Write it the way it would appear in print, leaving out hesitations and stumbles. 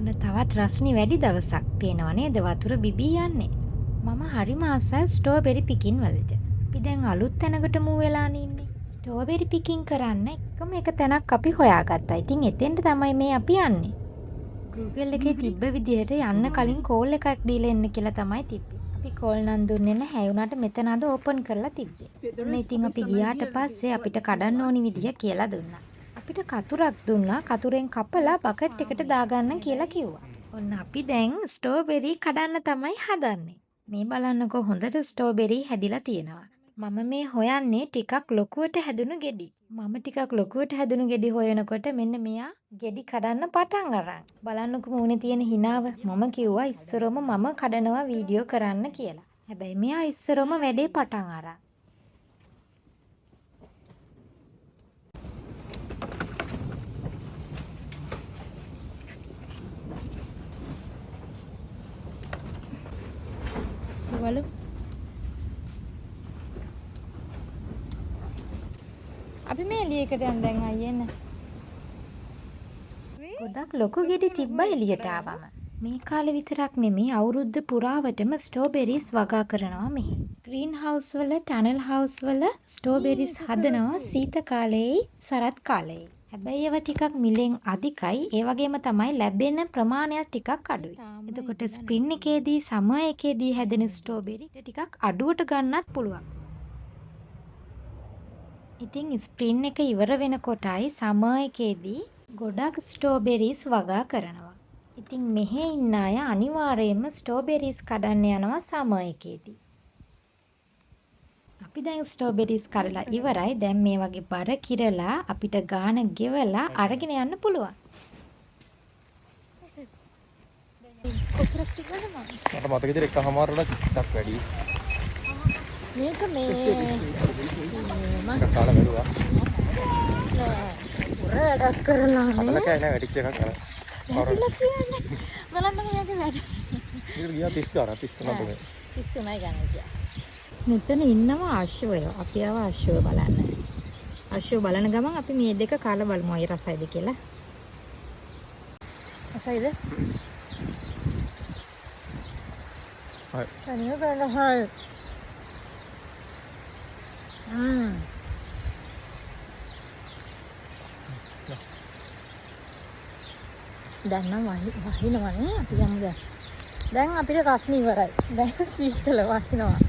ඔන්න තවත් රස්නි වැඩි දවසක් පේනව නේද වතුර බිබී යන්නේ. මම හරිම ආසයි ස්ට්‍රෝබෙරි පිකින් වලට. අපි දැන් අලුත් තැනකට මූ වෙලා ඉන්නේ. ස්ට්‍රෝබෙරි පිකින් කරන්න එකම එක තැනක් අපි හොයාගත්තා. ඉතින් එතෙන්ට තමයි මේ අපි යන්නේ. Google එකේ තිබ්බ විදිහට යන්න කලින් කෝල් එකක් දීලා එන්න කියලා තමයි තිබ්බේ. අපි කෝල් නම් දුන්නේ නැහැ. ඒ උනාට මෙතන අද ඕපන් කරලා තිබ්බේ. ඔන්න ඉතින් අපි ගියාට පස්සේ අපිට කඩන්න ඕනි විදිහ කියලා දුන්නා. අපිට කතුරක් දුන්නා. කතුරෙන් කපලා බකට් එකට දාගන්න කියලා කිව්වා. ඔන්න අපි දැන් ස්ට්‍රෝබෙරි කඩන්න තමයි හදන්නේ. මේ බලන්නකෝ හොඳට ස්ට්‍රෝබෙරි හැදිලා තියෙනවා. මම මේ හොයන්නේ ටිකක් ලොකුවට හැදුණු ගෙඩි. මම ටිකක් ලොකුවට හැදුණු ගෙඩි හොයනකොට මෙන්න මෙයා ගෙඩි කඩන්න පටන් අරන්. බලන්නකෝ මූණේ තියෙන හිනාව. මම කිව්වා ඉස්සරම මම කඩනවා වීඩියෝ කරන්න කියලා. හැබැයි මෙයා ඉස්සරම වැඩේ පටන් අරන්. බලමු. අපි මේ එළියකට යන්න දැන් අයියන්න. ගොඩක් ලොකු ගෙඩි තිබ්බ එළියට ආවම. මේ කාලේ විතරක් නෙමෙයි අවුරුද්ද පුරාවටම ස්ට්‍රෝබෙරිස් වගා කරනවා මෙහි. ග්‍රීන් හවුස් වල, ටනල් හවුස් වල ස්ට්‍රෝබෙරිස් හදනවා සීත කාලේයි සරත් කාලේයි. හැබැයි ඒවා ටිකක් මිලෙන් අධිකයි. ඒ වගේම තමයි ලැබෙන ප්‍රමාණය ටිකක් අඩුයි. එතකොට ස්ප්‍රින් එකේදී සමර් එකේදී හැදෙන ස්ට්‍රෝබෙරි ටිකක් අඩුවට ගන්නත් පුළුවන්. ඉතින් ස්ප්‍රින් එක ඉවර වෙනකොටයි සමර් එකේදී ගොඩක් ස්ට්‍රෝබෙරිස් වගා කරනවා. ඉතින් මෙහෙ ඉන්න අය අනිවාර්යයෙන්ම ස්ට්‍රෝබෙරිස් කඩන්න යනවා සමර් එකේදී. අපි දැන් ස්ට්‍රෝබෙරිස් කඩලා ඉවරයි. දැන් මේ වගේ බර කිරලා අපිට ගාන ගෙවලා අරගෙන යන්න පුළුවන්. කොච්චරක් තිබ්බද මම? මට මතක විදිහට එකමාරට ටිකක් වැඩි. මේක මේ මම කාලා බැලුවා. උරඩක් කරලා කඩලා කෑ නෑ වැඩිච්ච එකක් අර. වැඩිලා කියන්නේ. බලන්න මේක වැඩි. ඉතින් ගියා 30 ගාන 33 නේද? 33යි ගණන් ගියා. මෙතන ඉන්නවා අශ්වය. අපි ආව අශ්වය බලන්න. අශ්වය බලන ගමන් අපි මේ දෙක කාලා බලමු අය රසයිද කියලා. රසයිද? හරි. අනේ බලන්න හරි. දැන් නම් වහිනවනේ අපි යමු දැන්. දැන් අපිට රස්නේ ඉවරයි. දැන් සීතල වහිනවා.